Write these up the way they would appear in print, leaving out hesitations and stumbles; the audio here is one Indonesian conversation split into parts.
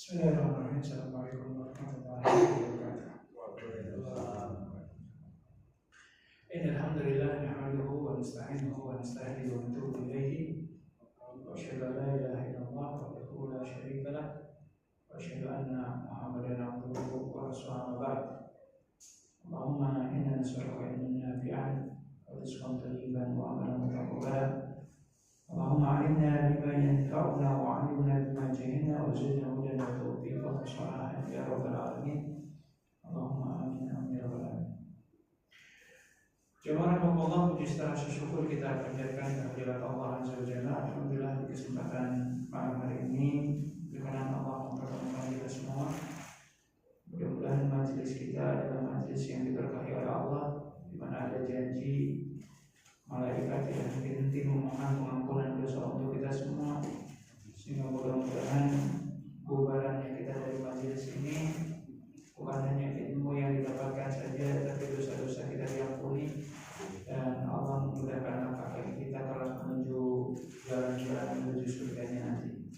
Bismillahirrahmanirrahim. Assalamualaikum warahmatullahi wabarakatuh. Innal hamdalillah nahmaduhu wa nasta'inuhu wa nastaghfiruhu wa natubu ilayhi wa asyhadu an la ilaha illallah wahdahu la syarika lah wa asyhadu anna Muhammadan abduhu wa rasuluhu ba'd. Allahumma inna nas'aluka ilman nafi'an wa rizqan thayyiban wa amalan mutaqabbalan. Allahumma a'inna bima yanfa'una wa 'allimna bima jahilna wa zidna hudan wa tawfiqan wa salahan ya rabbal alamin. Allahumma amin amin ya rabbal alamin. Jemaah Allah, puji serta syukur kita panjatkan kehadirat Allah Azza wa Jalla. Alhamdulillah di kesempatan malam hari ini berkenan Allah mempertemukan kita semua. Mudah-mudahan majelis kita adalah majelis yang diberkahi oleh Allah, di mana ada janji malaikat yang henti memohon pengampunan dosa untuk kita semua, sehingga mudah-mudahan bubarannya kita dari majelis ini bukan hanya ilmu yang didapatkan saja, tapi dosa-dosa kita diampuni dan Allah memudahkan langkah kaki kita kelak menuju jalan-jalan menuju surganya nanti.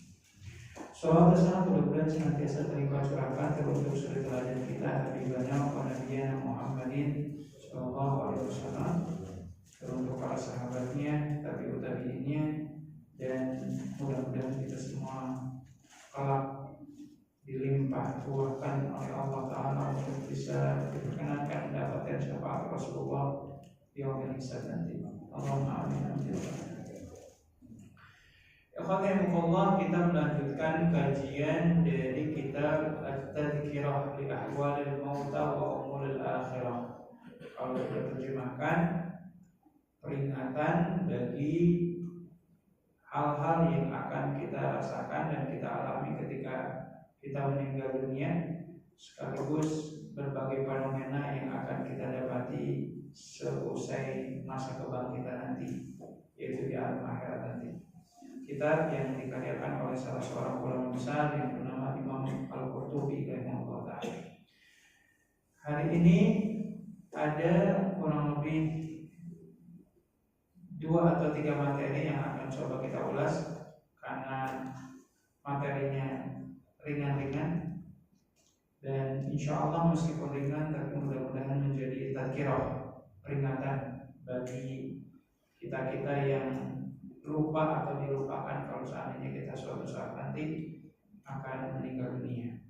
Salawat dan salam mudah-mudahan senantiasa terlimpah curahkan teruntuk suri teladan kita Habibana wa Nabiyana Muhammadin sallallahu alaihi wasallam, untuk para sahabatnya, tabi'ut-tabi'innya, dan mudah-mudahan kita semua kelak dilimpah ruahkan oleh Allah Ta'ala untuk bisa diperkenankan mendapatkan syafaat Rasulullah di yaumil hisab nanti. Allahumma amin amin. Alhamdulillah, kita melanjutkan kajian dari kitab At-Tadhkirah li Ahwalil Mauta wa Umuril Akhirah. Kalau kita terjemahkan, peringatan bagi hal-hal yang akan kita rasakan dan kita alami ketika kita meninggal dunia, sekaligus berbagai fenomena yang akan kita dapati seusai masa kebangkitan nanti, yaitu di alam akhirat nanti. Kitab yang dikaryakan oleh salah seorang ulama besar yang bernama Imam Al-Qurtubi rahimahullah ta'ala. Hari ini ada kurang lebih 2 atau 3 materi yang akan coba kita ulas karena materinya ringan-ringan dan insya Allah meskipun ringan tapi mudah-mudahan menjadi tadhkirah, peringatan bagi kita-kita yang lupa atau dilupakan kalau seandainya kita suatu saat nanti akan meninggal dunia.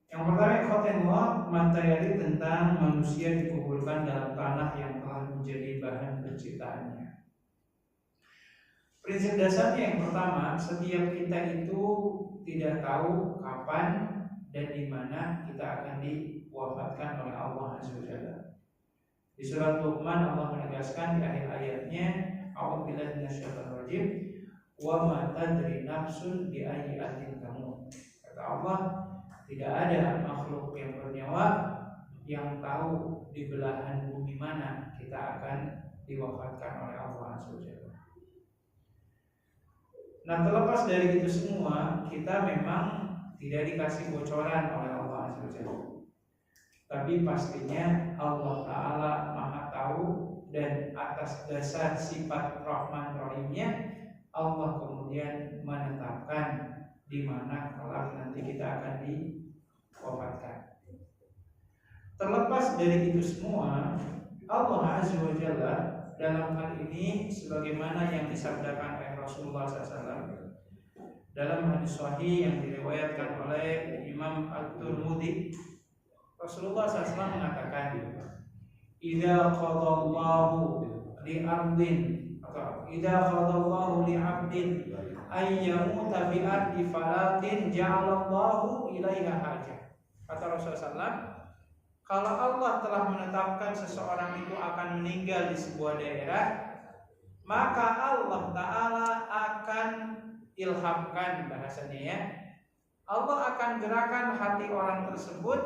Yang pertama, ikhwatillah, materi tentang manusia dikuburkan dalam tanah yang telah menjadi bahan penciptaannya. Prinsip dasarnya yang pertama, setiap kita itu tidak tahu kapan dan di mana kita akan diwafatkan oleh Allah Azza wa Jalla. Di surat Luqman Allah menegaskan di akhir ayatnya, a'udzubillahi minasyaitonir rajim, wa ma tadri nafsun bi ayyi ardin tamut. Kata Allah, tidak ada makhluk yang bernyawa yang tahu di belahan bumi mana kita akan diwafatkan oleh Allah Azza wa Jalla. Nah, terlepas dari itu semua, kita memang tidak dikasih bocoran oleh Allah Azza wa Jalla. Tapi pastinya Allah Ta'ala Maha Tahu, dan atas dasar sifat Rahman Rahimnya Allah kemudian menetapkan di mana kelak nanti kita akan diwafatkan. Terlepas dari itu semua, Allah Azza wa Jalla dalam hal ini sebagaimana yang disabdakan oleh Rasulullah SAW dalam hadis sahih yang diriwayatkan oleh Imam At-Tirmidzi, Rasulullah SAW mengatakan, "Idza qadallahu li 'abdin atau idza qadallahu li 'abdin ay yamuta bi ardi falatin ja'alallahu ilaiha hajah." Kata Rasulullah SAW, kalau Allah telah menetapkan seseorang itu akan meninggal di sebuah daerah, maka Allah Ta'ala akan ilhamkan, bahasanya ya, Allah akan gerakan hati orang tersebut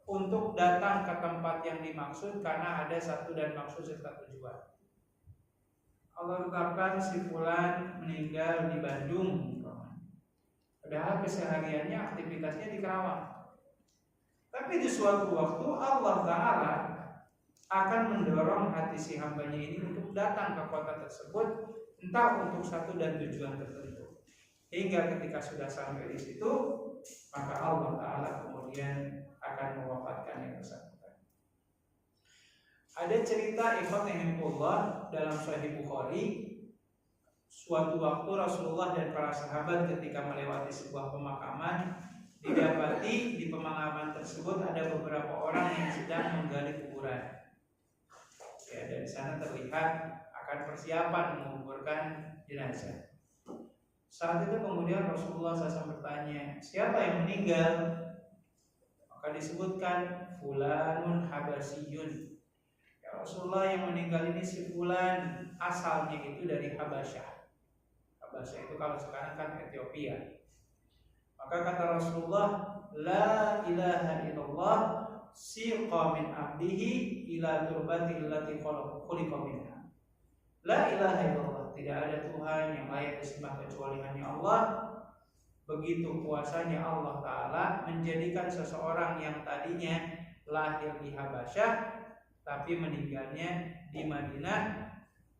untuk datang ke tempat yang dimaksud karena ada satu dan maksud serta tujuan. Allah tetapkan si fulan meninggal di Bandung, padahal kesehariannya aktivitasnya di Karawang. Tapi di suatu waktu Allah Ta'ala akan mendorong hati si hambanya ini untuk datang ke kota tersebut, entah untuk satu dan tujuan tertentu. hingga ketika sudah sampai di situ, maka Allah Ta'ala kemudian akan mewafatkan yang bersangkutan. Ada cerita ikhwan rahimahullah dalam Sahih Bukhari. Suatu waktu Rasulullah dan para sahabat ketika melewati sebuah pemakaman, didapati di pemakaman tersebut ada beberapa orang yang sedang menggali kuburan. Ya, dari sana terlihat akan persiapan menguburkan jenazah. Saat itu kemudian Rasulullah SAW bertanya, siapa yang meninggal? Maka disebutkan fulanun habasiyun. Ya Rasulullah, yang meninggal ini si fulan, asalnya itu dari Habasyah. Habasyah itu kalau sekarang kan Ethiopia. Maka kata Rasulullah, la ilaha illallah siqa min abdihi ila turbati allati khuliqa minha. La ilaha illallah, tidak ada Tuhan yang layak disembah kecuali hanya Allah. Begitu kuasanya Allah Ta'ala menjadikan seseorang yang tadinya lahir di Habasyah tapi meninggalnya di Madinah,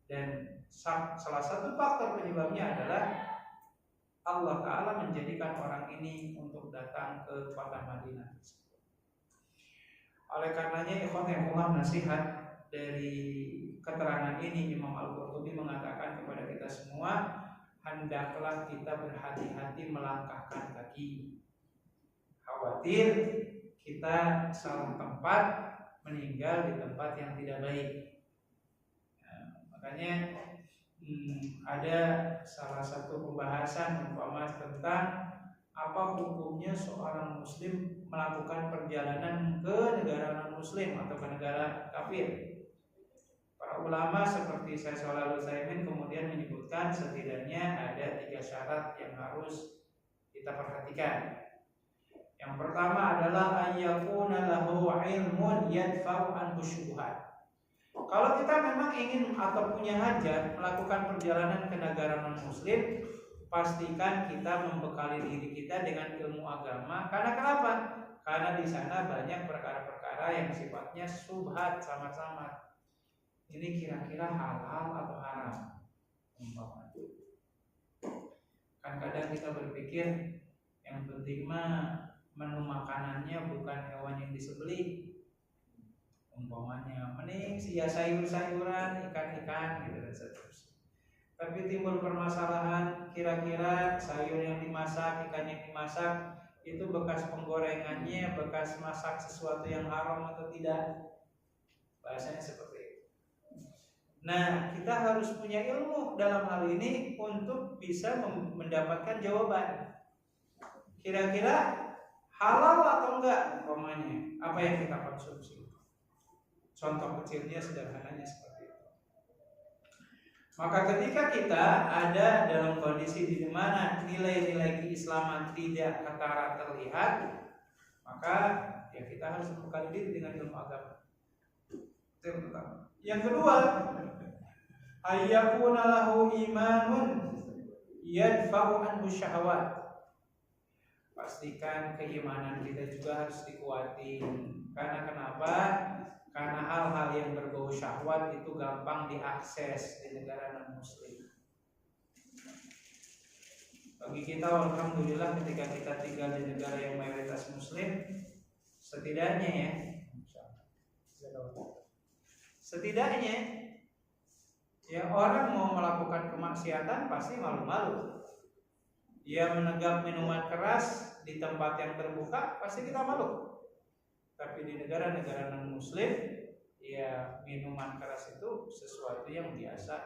dan salah satu faktor penyebabnya adalah Allah Ta'ala menjadikan orang ini untuk datang ke kota Madinah. Oleh karenanya ikhwan nasihat dari keterangan ini, Imam Al-Qurtubi mengatakan kepada kita semua, hendaklah kita berhati-hati melangkahkan kaki. Khawatir kita salah tempat, meninggal di tempat yang tidak baik. Nah, makanya ada salah satu pembahasan umpama tentang apa hukumnya seorang muslim melakukan perjalanan ke negara non-muslim atau ke negara kafir. Para ulama seperti Syekh Shalal Al-Utsaimin kemudian menyebutkan setidaknya ada 3 syarat yang harus kita perhatikan. Yang pertama adalah ayyakuna lahu ilmun yadfa'u anhu syubhat. Kalau kita memang ingin atau punya hajat melakukan perjalanan ke negara non-muslim, pastikan kita membekali diri kita dengan ilmu agama. Karena kenapa? Karena di sana banyak perkara-perkara yang sifatnya syubhat, sama-sama. Ini kira-kira halal atau haram? Kan kadang kita berpikir yang penting mah menu makanannya bukan hewan yang disembelih. Umpamanya mending sia sayur-sayuran, ikan-ikan gitu dan seterusnya. Tapi timbul permasalahan, kira-kira sayur yang dimasak, ikan yang dimasak itu bekas penggorengannya, bekas masak sesuatu yang haram atau tidak? Bahasanya seperti itu. Nah, kita harus punya ilmu dalam hal ini untuk bisa mendapatkan jawaban. Kira-kira halal atau enggak umpamanya apa yang kita konsumsi. Contoh kecilnya sederhananya seperti itu. Maka ketika kita ada dalam kondisi di mana nilai-nilai keislaman tidak ketara terlihat, maka ya kita harus membekali diri dengan ilmu agama. Itu yang pertama. Yang kedua, ayyakuna lahu imanun yadfa'u anhu syahwat. Pastikan keimanan kita juga harus dikuatin. Karena kenapa? Karena hal-hal yang berbau syahwat itu gampang diakses di negara non-muslim. Bagi kita alhamdulillah ketika kita tinggal di negara yang mayoritas muslim, setidaknya ya orang mau melakukan kemaksiatan pasti malu-malu. Dia menegap minuman keras di tempat yang terbuka pasti kita malu. Tapi di negara-negara non-muslim, ya minuman keras itu sesuatu yang biasa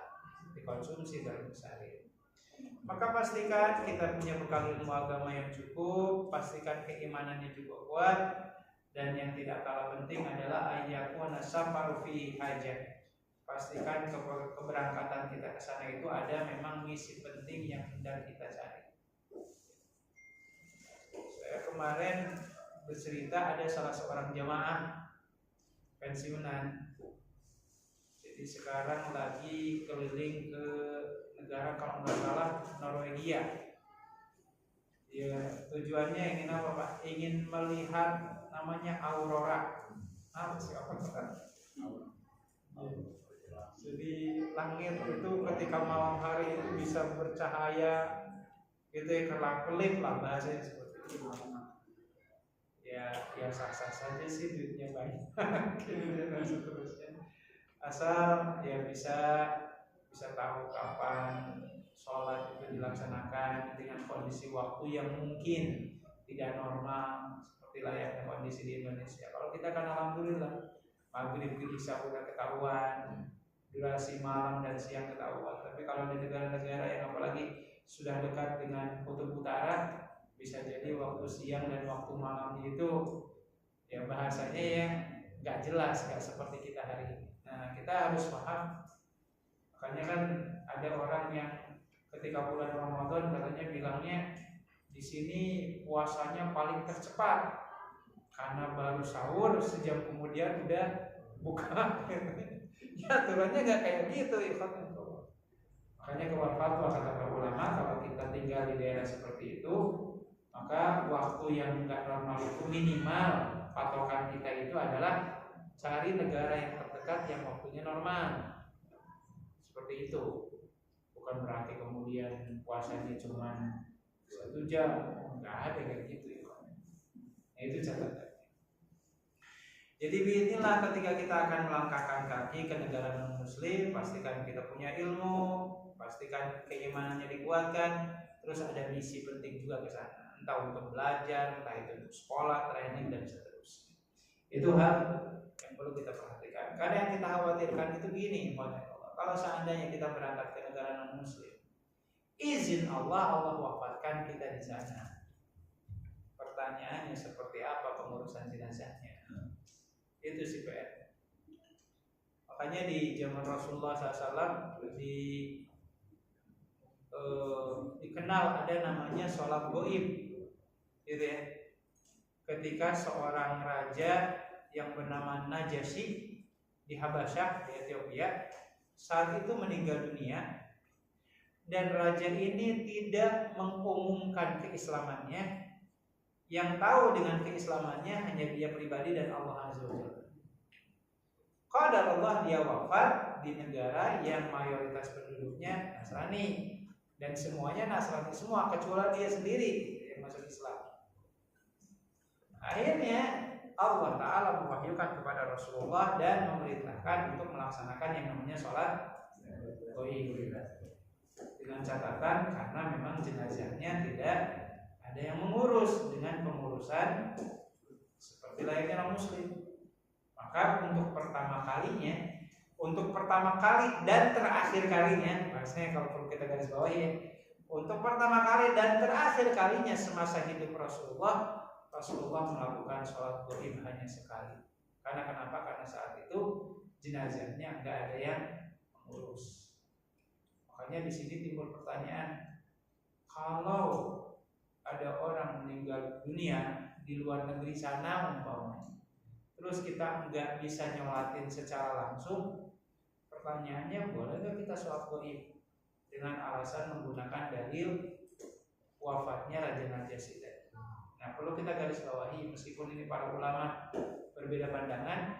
dikonsumsi dalam sehari. Maka pastikan kita punya bekal ilmu agama yang cukup, pastikan keimanannya juga kuat, dan yang tidak kalah penting adalah ayyakuna safaru fi hajat. Pastikan keberangkatan kita ke sana itu ada memang misi penting yang hendak kita cari. Saya kemarin bercerita ada salah seorang jamaah pensiunan. Jadi sekarang lagi keliling ke negara kalau nggak salah Norwegia. Ya tujuannya ingin apa Pak? Ingin melihat namanya aurora. Apa sih apa Jadi langit itu ketika malam hari itu bisa bercahaya Itu yang kelap-kelip lah bahasanya seperti itu. Ya sah-sah saja sih, duitnya banyak gitu dan seterusnya. Asal ya bisa tahu kapan sholat itu dilaksanakan dengan kondisi waktu yang mungkin tidak normal seperti layaknya kondisi di Indonesia. Kalau kita kan alhamdulillah maghrib ke isya udah ketahuan, durasi malam dan siang ketahuan. Tapi kalau di negara-negara yang apalagi sudah dekat dengan kutub utara, bisa jadi waktu siang dan waktu malam itu ya bahasanya ya nggak jelas, nggak seperti kita hari ini. Nah, kita harus paham. Makanya kan ada orang yang ketika bulan Ramadan katanya bilangnya di sini puasanya paling tercepat karena baru sahur sejam kemudian udah buka. Ya aturannya nggak kayak gitu, ikhwan. Makanya keluar fatwa kata para ulama, kalau kita tinggal di daerah seperti itu, maka waktu yang nggak normal itu minimal patokan kita itu adalah cari negara yang terdekat yang waktunya normal. Seperti itu. Bukan berarti kemudian puasanya cuma 1 jam, nggak ada kayak gitu ya. Nah, itu catatan. Jadi inilah ketika kita akan melangkahkan kaki ke negara non muslim, pastikan kita punya ilmu, pastikan keimanannya dikuatkan, terus ada misi penting juga ke sana. Entah untuk belajar, entah itu untuk sekolah, training dan seterusnya. Itu hal yang perlu kita perhatikan. Karena yang kita khawatirkan itu gini, kalau seandainya kita berangkat ke negara non muslim, izin Allah wafatkan kita di sana. Pertanyaannya seperti apa pengurusan jenazahnya? Itu sih PR. Makanya di zaman Rasulullah SAW dikenal ada namanya sholat goib, gitu ya. Ketika seorang raja yang bernama Najasyi di Habasyah di Ethiopia saat itu meninggal dunia, dan raja ini tidak mengumumkan keislamannya. Yang tahu dengan keislamannya hanya dia pribadi dan Allah Azza wa Jalla. Qadarullah dia wafat di negara yang mayoritas penduduknya Nasrani dan semuanya Nasrani semua kecuali dia sendiri yang masuk Islam. Akhirnya Allah Ta'ala mewahyukan kepada Rasulullah dan memerintahkan untuk melaksanakan yang namanya sholat goib, dengan catatan karena memang jenazahnya tidak ada yang mengurus dengan pengurusan seperti layaknya orang muslim. Maka untuk pertama kali dan terakhir kalinya, maksudnya kalau perlu kita garis bawahi ya, untuk pertama kali dan terakhir kalinya semasa hidup Rasulullah melakukan sholat goib hanya sekali. Karena kenapa? Karena saat itu jenazahnya nggak ada yang mengurus. Makanya di sini timbul pertanyaan, kalau ada orang meninggal dunia di luar negeri sana umpamanya, terus kita nggak bisa nyolatin secara langsung, pertanyaannya boleh nggak kita sholat goib dengan alasan menggunakan dalil wafatnya Raja Najasyi tadi? Nah, perlu kita garis bawahi, meskipun ini para ulama berbeda pandangan,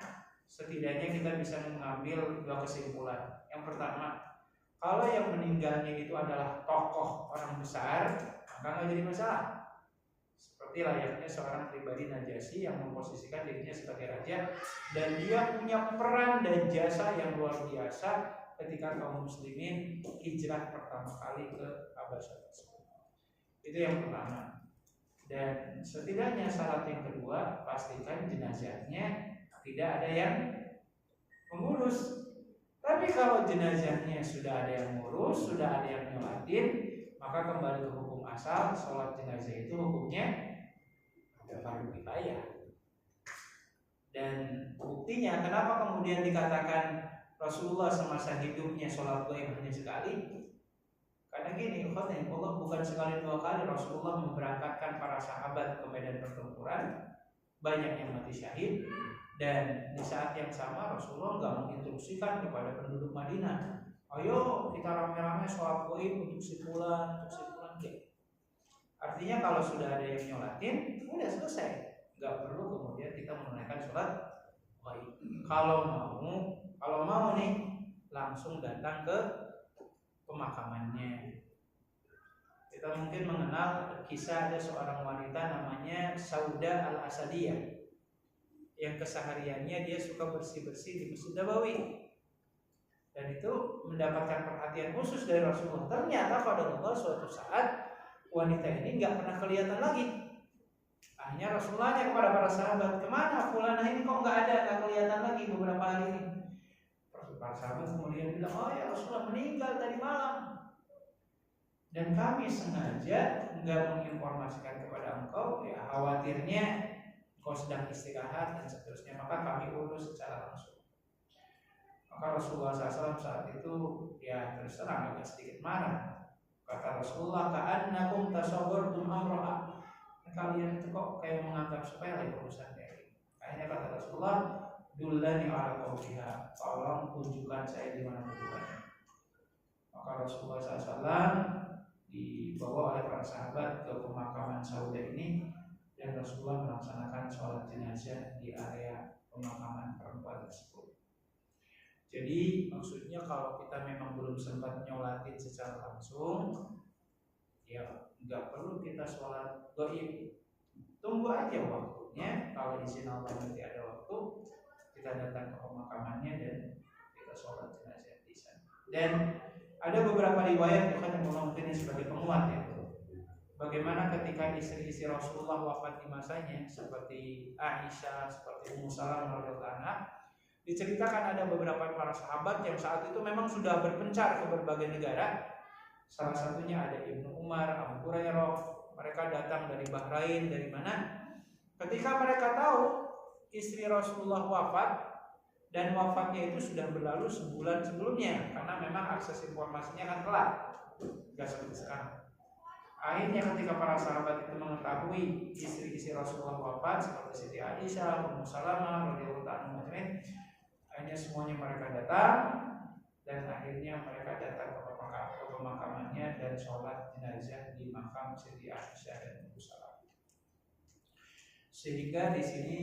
setidaknya kita bisa mengambil 2 kesimpulan. Yang pertama, kalau yang meninggalnya itu adalah tokoh orang besar, maka nggak jadi masalah. Seperti layaknya seorang pribadi Najasyi yang memposisikan dirinya sebagai raja dan dia punya peran dan jasa yang luar biasa ketika kaum muslimin hijrah pertama kali ke Habasyah tersebut. Itu yang pertama. Dan setidaknya syarat yang kedua, pastikan jenazahnya tidak ada yang mengurus. Tapi kalau jenazahnya sudah ada yang mengurus, sudah ada yang nyolatin, maka kembali ke hukum asal, sholat jenazah itu hukumnya fardu kifayah. Dan buktinya kenapa kemudian dikatakan Rasulullah semasa hidupnya sholat goib hanya sekali? Karena gini, Allah bukan sekali 2 kali Rasulullah memberangkatkan para sahabat ke medan pertempuran, banyak yang mati syahid, dan di saat yang sama Rasulullah nggak menginstruksikan kepada penduduk Madinah, ayo kita rame-rame sholat goib untuk si fulan gitu. Artinya kalau sudah ada yang nyolatin, udah selesai, nggak perlu kemudian kita menunaikan sholat goib. Kalau mau nih langsung datang ke pemakamannya. Kita mungkin mengenal kisah ada seorang wanita namanya Sauda Al-Asadiyah yang kesehariannya dia suka bersih-bersih di Masjid Nabawi, dan itu mendapatkan perhatian khusus dari Rasulullah. Ternyata pada Allah suatu saat wanita ini nggak pernah kelihatan lagi. Akhirnya Rasulullah tanya kepada para sahabat, kemana fulanah ini kok nggak kelihatan lagi beberapa hari ini? Para sahabat kemudian bilang, oh ya Rasulullah meninggal tadi malam, dan kami sengaja nggak menginformasikan kepada engkau, ya khawatirnya kau sedang istirahat dan seterusnya, maka kami urus secara langsung. Maka Rasulullah SAW saat itu ya terus terang agak sedikit marah. Kata Rasulullah, ka'annakum tasawwartum amra'a, kalian itu kok kayak menganggap sepele urusannya ini. Akhirnya kata Rasulullah, dullani ala qawliha, tolong tunjukkan saya di mana tujuannya. Maka Rasulullah SAW dibawa oleh para sahabat ke pemakaman Sauda ini, dan Rasulullah melaksanakan sholat jenazah di area pemakaman perempuan tersebut. Jadi maksudnya kalau kita memang belum sempat nyolatin secara langsung, ya nggak perlu kita sholat gaib. Tunggu aja waktunya. Kalau izin Allah nanti ada waktu, kita datang ke pemakamannya dan kita sholat jenazah di sana. Dan ada beberapa riwayat yang mungkin sebagai penguat ya. Bagaimana ketika istri-istri Rasulullah wafat di masanya, seperti Aisyah, seperti Ummu Salamah radhiyallahu anha, diceritakan ada beberapa para sahabat yang saat itu memang sudah berpencar ke berbagai negara. Salah satunya ada Ibnu Umar, Abu Hurairah. Mereka datang dari Bahrain, dari mana? Ketika mereka tahu istri Rasulullah wafat, dan wafatnya itu sudah berlalu sebulan sebelumnya, karena memang akses informasinya kan telat, nggak seperti sekarang. Akhirnya ketika para sahabat itu mengetahui istri-istri Rasulullah wafat, seperti Siti Aisyah, Ummu Salamah radhiyallahu anha, akhirnya semuanya mereka datang, dan akhirnya mereka datang ke pemakamannya dan sholat jenazah di makam Siti Aisyah dan Ummu Salamah. Sehingga di sini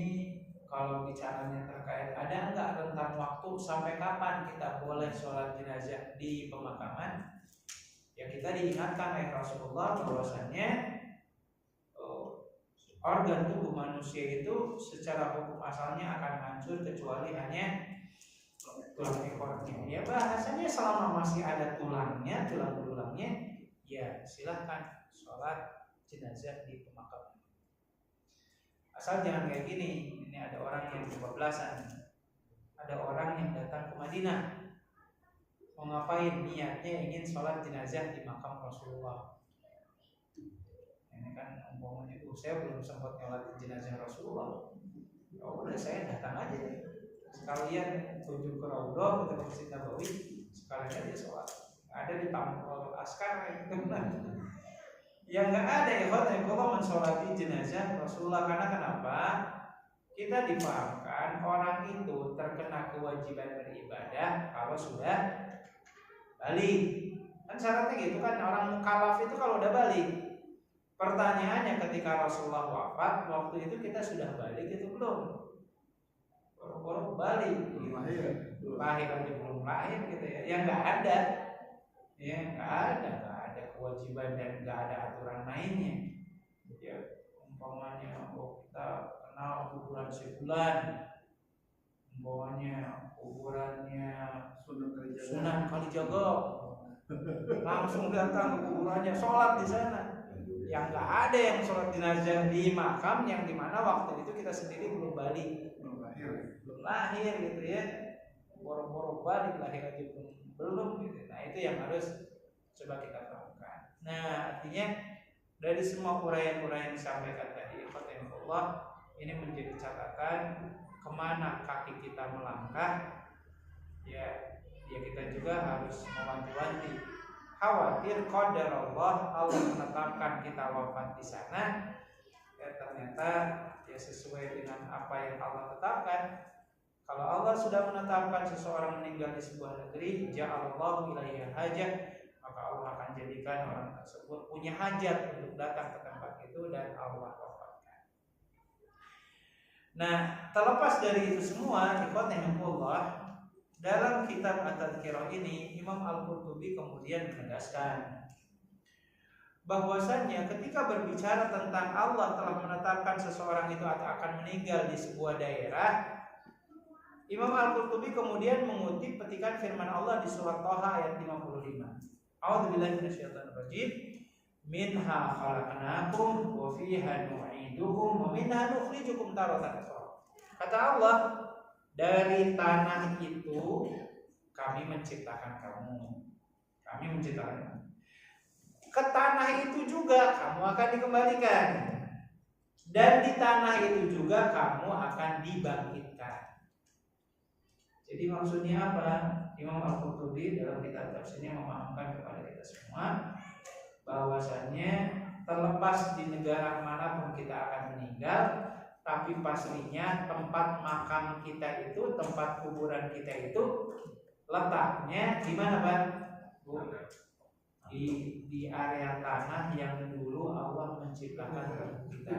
kalau bicaranya terkait ada enggak rentang waktu sampai kapan kita boleh sholat jenazah di pemakaman, ya kita diingatkan oleh Rasulullah bahwasannya organ tubuh manusia itu secara hukum asalnya akan hancur kecuali hanya tulang ekornya. Ya bahasanya selama masih ada tulangnya, tulang belulangnya, ya silahkan sholat jenazah di pemakaman. Asal jangan kayak gini. Ini ada orang yang kebablasan, ada orang yang datang ke Madinah, mau ngapain? Niatnya ingin sholat jenazah di makam Rasulullah. Ini kan umpamanya itu saya belum sempat nyolatin jenazah Rasulullah. Oh udah saya datang aja deh. Sekalian kunjung ke Raudhah, ke Masjid Nabawi, sekalian aja sholat. Ada di Tampol Askar gitu. Yang nggak ada ya kalau mensolati jenazah Rasulullah. Karena kenapa? Kita dipahamkan orang itu terkena kewajiban beribadah kalau sudah balik. Kan syaratnya gitu kan, orang mukallaf itu kalau udah balik. Pertanyaannya ketika Rasulullah wafat, waktu itu kita sudah balik itu belum? Baru balik, lahir aja belum lahir gitu ya. Ya nggak ada, ya nggak ada kewajiban dan nggak ada aturan mainnya. Ya umpamanya kita kenal kuburan sebulan, umpamanya kuburannya Sunan Kalijaga, langsung datang ke kuburannya, sholat di sana. Yang nggak ada yang sholat jenazah di makam yang dimana waktu itu kita sendiri belum balik, belum lahir gitu ya, boro-boro balik, lahir aja belum gitu. Nah itu yang harus coba kita lakukan. Nah artinya dari semua uraian-uraian yang disampaikan tadi, Allah ini menjadi catatan kemana kaki kita melangkah. Ya kita juga harus mewanti-wanti. Khawatir qadar Allah menetapkan kita wafat di sana, ya ternyata ya sesuai dengan apa yang Allah tetapkan. Kalau Allah sudah menetapkan seseorang meninggal di sebuah negeri, ja'alallahu ilaiha hajah, maka Allah akan jadikan orang tersebut punya hajat untuk datang ke tempat itu dan Allah wafatkan. Nah, terlepas dari itu semua, ikhwanillah, dalam kitab At-Tadhkirah ini Imam Al-Qurtubi kemudian menegaskan bahwasannya ketika berbicara tentang Allah telah menetapkan seseorang itu akan meninggal di sebuah daerah, Imam Al-Qurtubi kemudian mengutip petikan firman Allah di surat Thaha ayat 55. A'udzubillahi minasyaitonirrajim. Minha khalaqnakum wa fiha nu'idukum wa minha nukhrijukum taratan ukhra. Kata Allah, dari tanah itu kami menciptakan kamu. Kami menciptakan kamu. Ke tanah itu juga kamu akan dikembalikan. Dan di tanah itu juga kamu akan dibangkitkan. Jadi maksudnya apa? Imam Al-Qurtubi dalam kitab tafsirnya memahamkan kepada kita semua bahwasannya terlepas di negara manapun kita akan meninggal, tapi pastinya tempat makam kita itu, tempat kuburan kita itu letaknya di mana, Pak? Di area tanah yang dulu Allah menciptakan kita.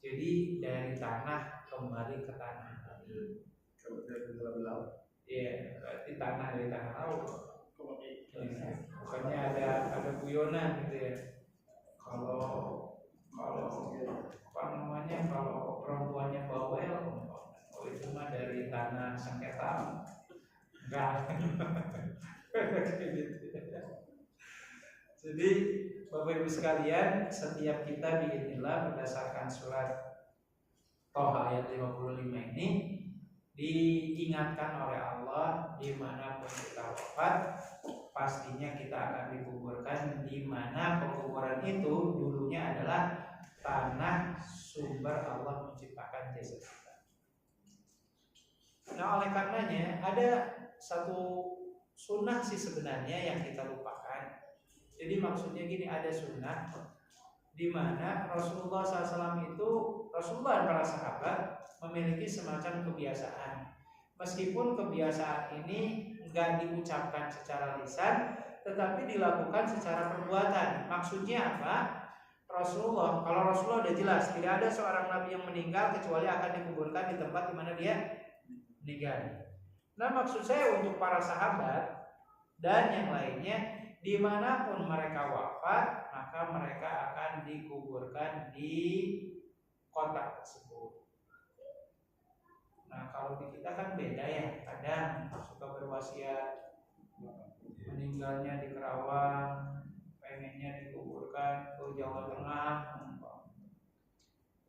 Jadi dari tanah kembali ke tanah lagi. Iya, berarti tanah dari tanah laut. Bukannya ada guyonan gitu ya. Kalau apa namanya, kalau perempuannya bawel, oh itu mah dari tanah sengketa. Enggak. Jadi Bapak Ibu sekalian, setiap kita biidznillah berdasarkan surat Thaha ayat 55 ini diingatkan oleh Allah, dimanapun kita wafat pastinya kita akan dikuburkan di mana penguburan itu dulunya adalah tanah sumber Allah menciptakan jasad kita. Nah, oleh karenanya ada satu sunnah sih sebenarnya yang kita lupakan. Jadi maksudnya gini, ada sunnah di mana Rasulullah SAW itu, Rasulullah dan para sahabat memiliki semacam kebiasaan. Meskipun kebiasaan ini enggak diucapkan secara lisan, tetapi dilakukan secara perbuatan. Maksudnya apa? Rasulullah, kalau Rasulullah udah jelas tidak ada seorang nabi yang meninggal kecuali akan dikuburkan di tempat di mana dia meninggal. Nah, maksud saya untuk para sahabat dan yang lainnya, dimanapun mereka wafat, maka mereka akan dikuburkan di kota tersebut. Nah, kalau di kita kan beda ya, kadang suka berwasiat meninggalnya di Kerawang, pengennya dikuburkan ke Jawa Tengah.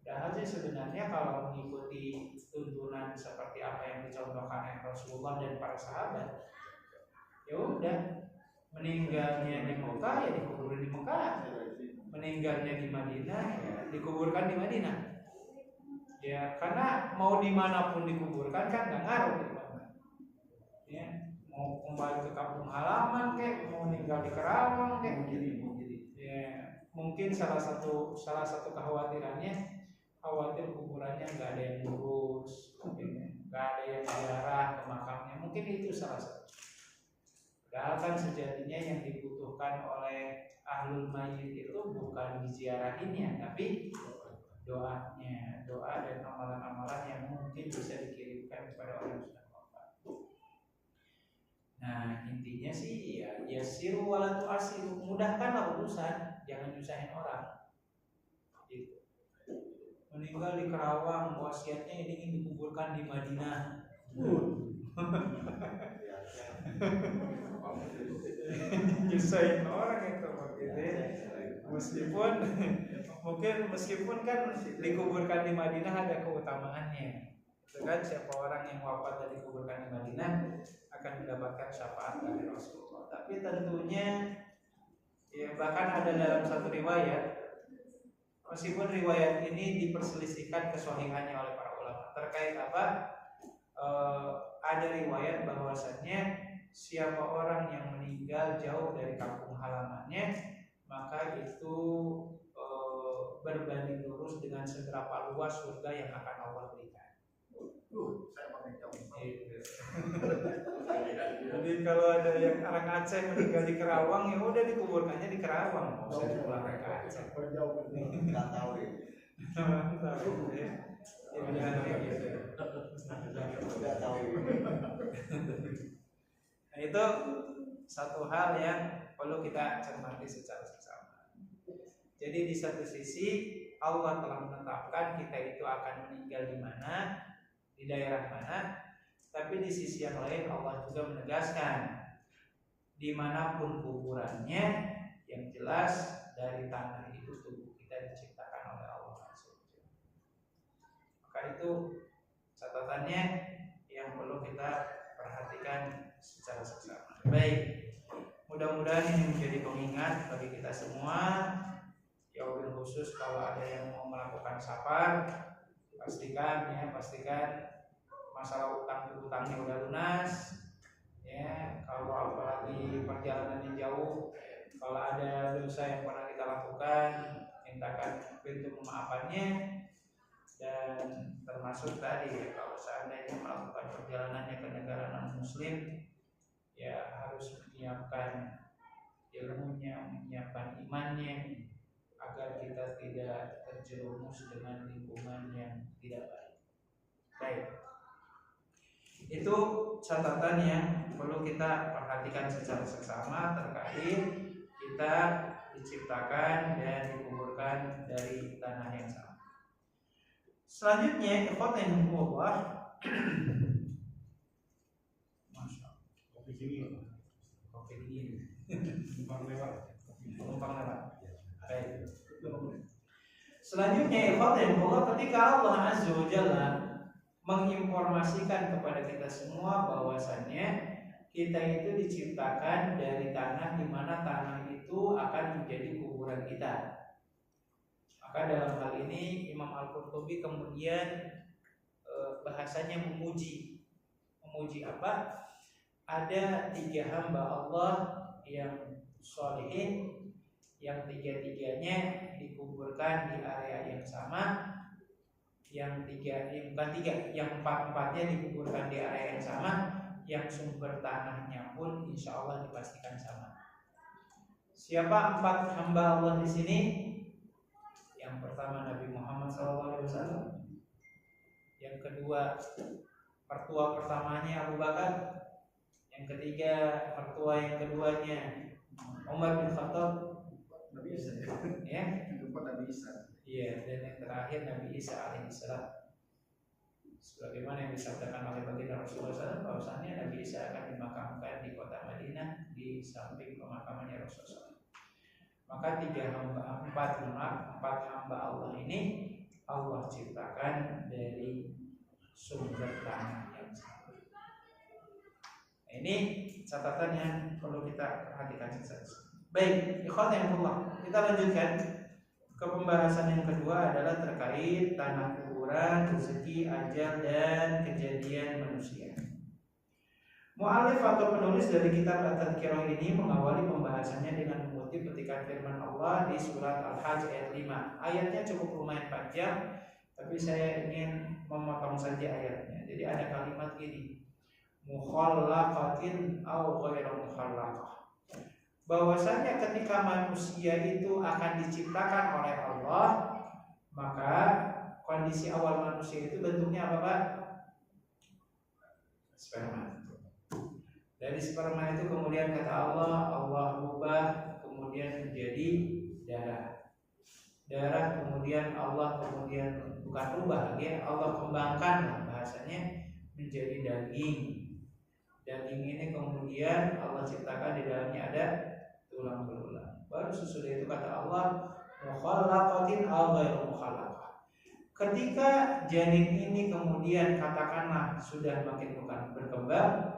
Padahal sih sebenarnya kalau mengikuti tuntunan seperti apa yang dicontohkan oleh Rasulullah dan para sahabat, ya udah, meninggalnya di Mekah ya dikuburkan di Mekah, meninggalnya di Madinah ya dikuburkan di Madinah. Ya, karena mau dimanapun dikuburkan kan nggak ngaruh gitu. Ya, mau kembali ke kampung halaman kayak mau meninggal di Kerawang kayak ya, mungkin salah satu kekhawatirannya, khawatir kuburannya nggak ada yang ngurus, nggak ada yang ziarah ke makamnya, mungkin itu salah satu. Padahal kan sejatinya yang dibutuhkan oleh ahlul mayyit itu bukan diziarahinnya, tapi doanya, doa dan amalan-amalan yang mungkin bisa dikirimkan kepada orang yang sudah wafat. Nah, intinya sih ya yasiru wala tu'asiru, mudahkanlah urusan, jangan nyusahin orang. Gitu. Meninggal di Kerawang, wasiatnya ini ingin dikuburkan di Madinah. Nyusahin orang itu gitu ya. Meskipun kan dikuburkan di Madinah ada keutamaannya. Itu kan siapa orang yang wafat dan dikuburkan di Madinah akan mendapatkan syafaat dari Rasulullah. Tapi tentunya ya, bahkan ada dalam satu riwayat, meskipun riwayat ini diperselisihkan kesahihannya oleh para ulama terkait apa? Ada riwayat bahwasannya siapa orang yang meninggal jauh dari kampung halamannya, maka itu berbanding lurus dengan seberapa luas surga yang akan Allah berikan. Saya pakai jauh. Jadi kalau ada yang orang Aceh meninggal di Kerawang, ya udah dikuburkannya di Kerawang, nggak usah dipulang ke Aceh. Nggak tahu ya. Tahu ya. Ya jangan kayak gitu. Nggak tahu. Nah, itu satu hal yang perlu kita cermati secara bersama. Jadi di satu sisi Allah telah menetapkan kita itu akan meninggal di mana, di daerah mana. Tapi di sisi yang lain Allah juga menegaskan dimanapun kuburannya, yang jelas dari tanah itu tubuh kita diciptakan oleh Allah. Maka itu catatannya yang perlu kita perhatikan secara seksama. Baik, mudah-mudahan ini menjadi pengingat bagi kita semua. Ya, wabil khusus kalau ada yang mau melakukan safar, pastikan masalah utangnya udah lunas. Ya, kalau apalagi perjalanannya jauh, kalau ada dosa yang pernah kita lakukan, mintakan pintu pemaafannya. Dan termasuk tadi ya, kalau seandainya melakukan perjalanannya ke negara non muslim, ya harus menyiapkan ilmunya, menyiapkan imannya, agar kita tidak terjerumus dengan lingkungan yang tidak baik. Baik, itu catatan yang perlu kita perhatikan secara seksama terkait kita diciptakan dan dikuburkan dari tanah yang sama. Selanjutnya, ikhwatan Allah, masya Allah, kopi dingin, numpang lewat. Baik. Selanjutnya, ikhwatan Allah, ketika Allah Azza wa Jalla menginformasikan kepada kita semua bahwasannya kita itu diciptakan dari tanah, di mana tanah itu akan menjadi kuburan kita. Maka dalam hal ini Imam Al-Qurtubi kemudian bahasanya memuji apa? Ada 3 hamba Allah yang sholihin, yang 3-tiganya dikuburkan di area yang sama, yang 4-empatnya dikuburkan di area yang sama, yang sumber tanahnya pun insya Allah dipastikan sama. Siapa 4 hamba Allah di sini? Yang pertama Nabi Muhammad SAW. Yang kedua mertua pertamanya Abu Bakar. Yang ketiga mertua yang keduanya Umar bin Khattab. Nabi Isa, ya, Nabi Isa. Iya, dan yang terakhir Nabi Isa alaihissalam. Sebagaimana yang disabdakan oleh baginda Rasulullah SAW, bahwasannya Nabi Isa akan dimakamkan di kota Madinah di samping pemakamannya Rasulullah. Maka 4 hamba Allah ini Allah ciptakan dari sumber tanah yang sama. Ini catatan yang perlu kita perhatikan sesuatu. Baik, ikhwan Allah, kita lanjutkan ke pembahasan yang kedua adalah terkait tanah kuburan, rezeki, ajal, dan kejadian manusia. Mu'alif atau penulis dari kitab At-Tadhkirah ini mengawali pembahasannya dengan mengutip petikan firman Allah di surat Al-Hajj ayat 5. Ayatnya cukup lumayan panjang, tapi saya ingin memotong saja ayatnya. Jadi ada kalimat gini, mukhallaqatin aw ghairu mukhallaqah. Bahwasanya ketika manusia itu akan diciptakan oleh Allah, maka kondisi awal manusia itu bentuknya apa, Pak? Sperma. Dari sperma itu kemudian kata Allah ubah kemudian menjadi darah. Darah kemudian Allah bukan rubah lagi, Allah kembangkan bahasanya menjadi daging. Daging ini kemudian Allah ciptakan di dalamnya ada tulang belulang. Baru sesudah itu kata Allah mukhallaqatin aw ghairu mukhallaqah. Ketika janin ini kemudian katakanlah sudah makin berkembang,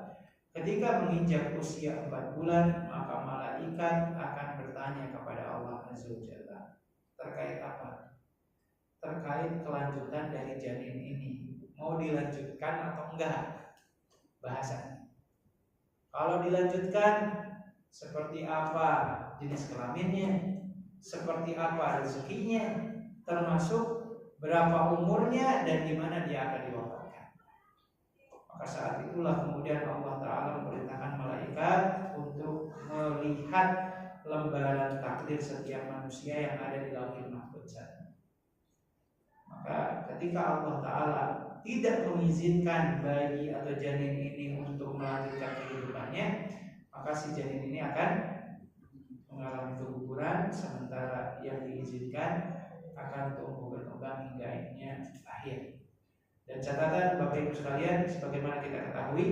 ketika menginjak usia 4 bulan, maka malaikat akan bertanya kepada Allah Azza wa Jalla terkait apa? Terkait kelanjutan dari janin ini, mau dilanjutkan atau enggak bahasanya. Kalau dilanjutkan, seperti apa jenis kelaminnya, seperti apa rezekinya, termasuk berapa umurnya dan di mana dia akan diwafatkan. Maka saat itulah kemudian Allah Ta'ala memerintahkan malaikat untuk melihat lembaran takdir setiap manusia yang ada di Lauhul Mahfuz. Maka ketika Allah Ta'ala tidak mengizinkan bayi atau janin ini untuk melanjutkan kehidupannya, maka si janin ini akan mengalami alam itu kuburan, sementara yang diizinkan akan tumbuh berkembang hingga akhirnya lahir. Dan catatan Bapak Ibu sekalian, sebagaimana kita ketahui,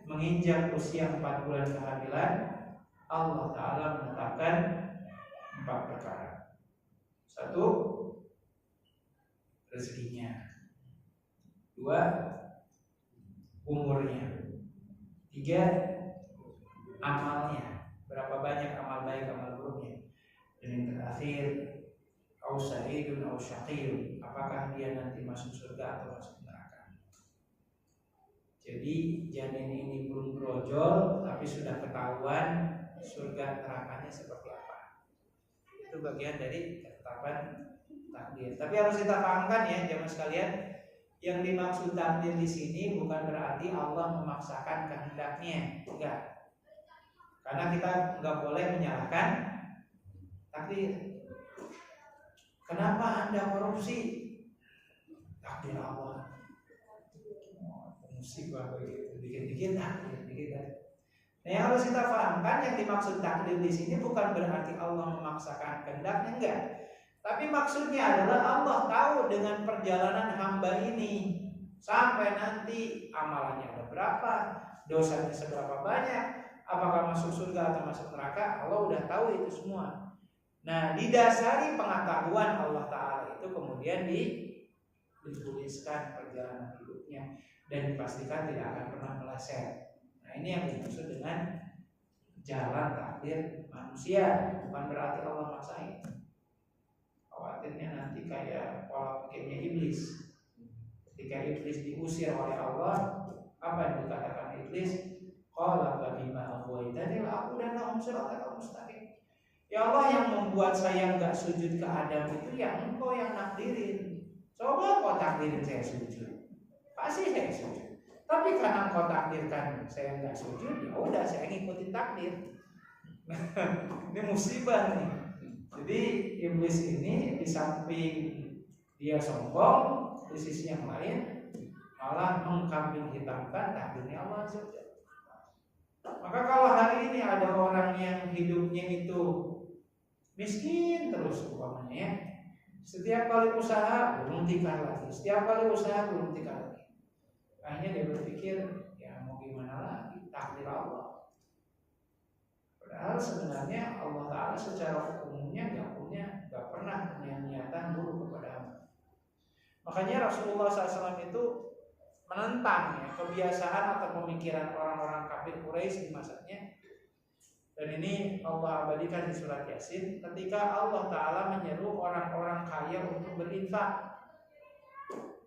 menginjak usia 4 bulan kehamilan, Allah Ta'ala menetapkan 4 perkara. 1, rezekinya. 2, umurnya. 3, amalnya, berapa banyak amal baik, amal buruknya. Dan yang terakhir, au sa'idun au syaqiyun, apakah dia nanti masuk surga atau masuk neraka. Jadi janin ini belum brojol tapi sudah ketahuan surga nerakanya seperti apa. Itu bagian dari ketetapan takdir. Tapi harus kita pahamkan ya jemaah sekalian, yang dimaksud takdir di sini bukan berarti Allah memaksakan kehendaknya, enggak. Karena kita enggak boleh menyalahkan takdir. Kenapa Anda korupsi? Takdir Allah. Musibah begitu, dikit-dikit takdir, dikit-dikit. Nah, yang harus kita pahamkan, yang dimaksud takdir di sini bukan berarti Allah memaksakan kehendaknya, enggak. Tapi maksudnya adalah Allah tahu dengan perjalanan hamba ini sampai nanti amalannya ada berapa, dosanya seberapa banyak, apakah masuk surga atau masuk neraka, Allah udah tahu itu semua. Nah, didasari pengetahuan Allah Ta'ala itu kemudian dituliskan perjalanan hidupnya dan dipastikan tidak akan pernah meleset. Nah, ini yang dimaksud dengan jalan takdir manusia, bukan berarti Allah maksain. Khawatirnya nanti kayak pola pikirnya iblis. Ketika iblis diusir oleh Allah, apa yang dikatakan iblis? Qala fa bima aghwaytani la aqulanna siratal mustaqim. Ya Allah, yang membuat saya enggak sujud ke Adam itu ya Engkau yang nakdirin. Coba Kau takdirin saya sujud, pasti saya sujud. Tapi karena Kau takdirkan saya enggak sujud, ya udah saya ngikutin takdir. Ini musibah nih. Jadi iblis ini di samping dia sombong, di sisi yang lain malah mengkambing hitamkan takdirnya Allah saja. Maka kalau hari ini ada orang yang hidupnya itu miskin terus umpamanya ya, setiap kali usaha belum tikar lagi, setiap kali usaha belum tikar lagi, akhirnya dia berpikir ya mau gimana lagi, takdir Allah. Padahal sebenarnya Allah Ta'ala secara umumnya gak pernah punya niatan buruk kepada hamba. Makanya Rasulullah SAW itu menentang ya kebiasaan atau pemikiran orang-orang kafir Quraisy di masanya. Dan ini Allah abadikan di surat Yasin ketika Allah Ta'ala menyeru orang-orang kaya untuk berinfak.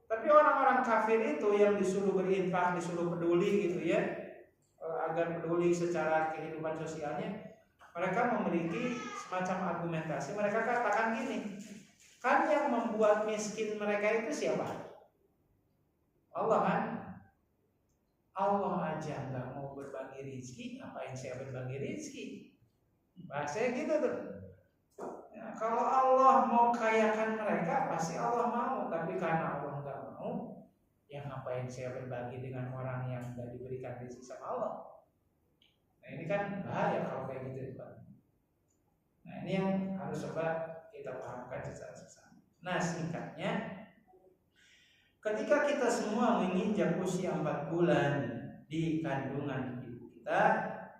Tapi orang-orang kafir itu yang disuruh berinfak, disuruh peduli gitu ya, agar peduli secara kehidupan sosialnya, mereka memiliki semacam argumentasi. Mereka katakan gini, kan yang membuat miskin mereka itu siapa? Allah kan? Allah aja nggak mau berbagi rezeki, ngapain saya berbagi rezeki? Bahasanya gitu tuh. Ya, kalau Allah mau kayakan mereka, pasti Allah mau. Tapi karena Allah nggak mau, ya ngapain saya berbagi dengan orang yang nggak diberikan rezeki sama Allah? Nah ini kan bahaya kalau kayak gitu, Pak. Nah ini yang harus coba kita pahamkan secara sesama. Nah singkatnya, ketika kita semua menginjak usia 4 bulan di kandungan ibu kita,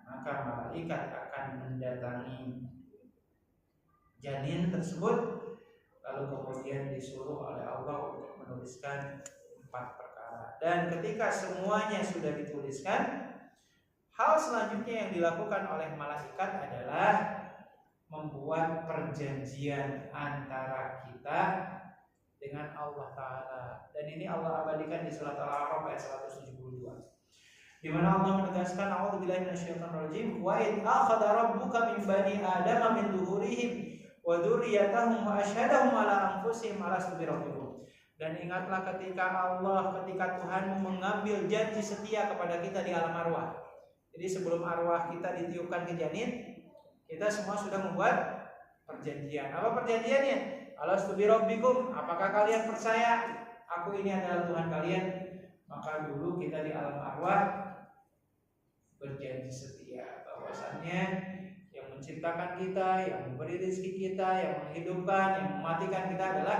maka malaikat akan mendatangi janin tersebut, lalu kemudian disuruh oleh Allah untuk menuliskan 4 perkara. Dan ketika semuanya sudah dituliskan, hal selanjutnya yang dilakukan oleh malaikat adalah membuat perjanjian antara kita dengan Allah Ta'ala. Dan ini Allah abadikan di surat Al-A'raf ayat 172, di mana Allah menegaskan, a'udzubillahi minasyaitonir rajim, wa id akhadha rabbuka min bani adama min zuhurihim wa dzurriyyatahum wa asyhadahum ala anfusihim alastu birabbikum. Dan ingatlah ketika Tuhan mengambil janji setia kepada kita di alam arwah. Jadi sebelum arwah kita ditiupkan ke janin, kita semua sudah membuat perjanjian. Apa perjanjiannya? Alastu birabbikum, apakah kalian percaya aku ini adalah Tuhan kalian? Maka dulu kita di alam arwah berjanji setia bahwasannya yang menciptakan menciptakan kita, yang memberi rezeki kita, yang menghidupkan, yang mematikan kita adalah